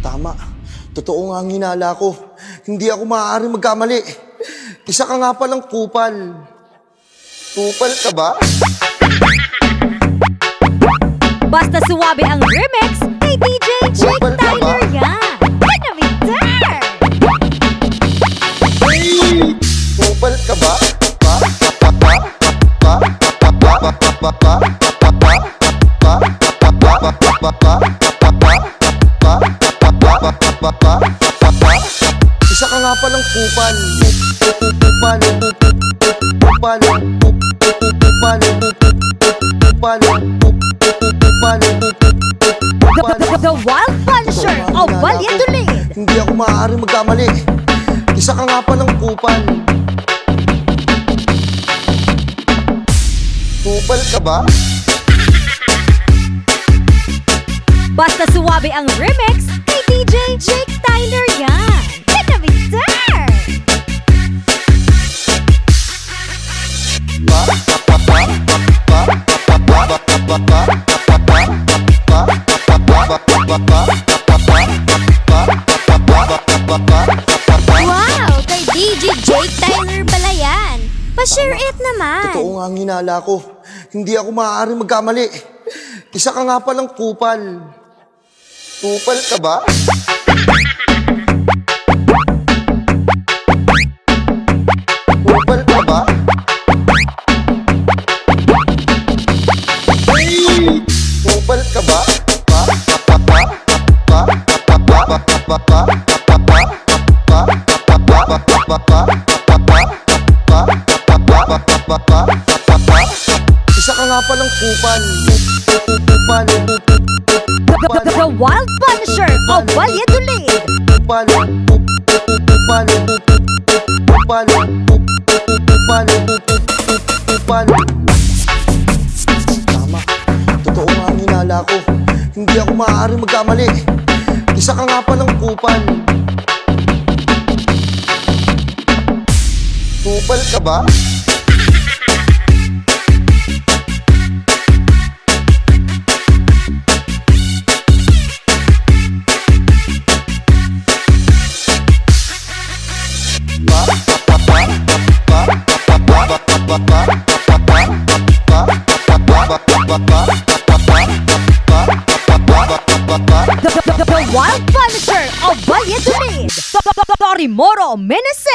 Tama. Totoo nga ang hinala ko. Hindi ako maaaring magkamali. Isa ka nga palang kupal. Kupal ka ba? Basta suwabe ang remix kay DJ Jake Kupal ka ba? Tyler yan. Pinamiter! Hey! Kupal ka ba? Isa ka nga palang kupal. Kupal. Kupal. Kupal. Kupal. Kupal. The Wild Punisher of Valladolid. Hindi ako maaaring magkamali. Isa ka nga palang kupal. Kupal ka ba? Basta suwabe ang remix kay DJ Jake Tyler yan. Pinamiter! Wow! Kay DJ Jake Tyler pala yan. Pa-share it naman. Totoo nga ang hinala ko. Hindi ako maaaring magkamali. Isa ka nga palang kupal. Kupal ka ba? Kupal ka ba? Hey! Kupal ka ba? Isa ka nga palang kupal. Kupal. The Wild Punisher of Valladolid. Kupal. Kupal. Kupal. Kupal. Kupal. Tama. Totoo nga ang hinala ko. Hindi ako maaaring magkamali. Isa ka nga palang kupal. Kupal ka ba? The Wild Punisher of Valladolid. Torimoro, Minnesota.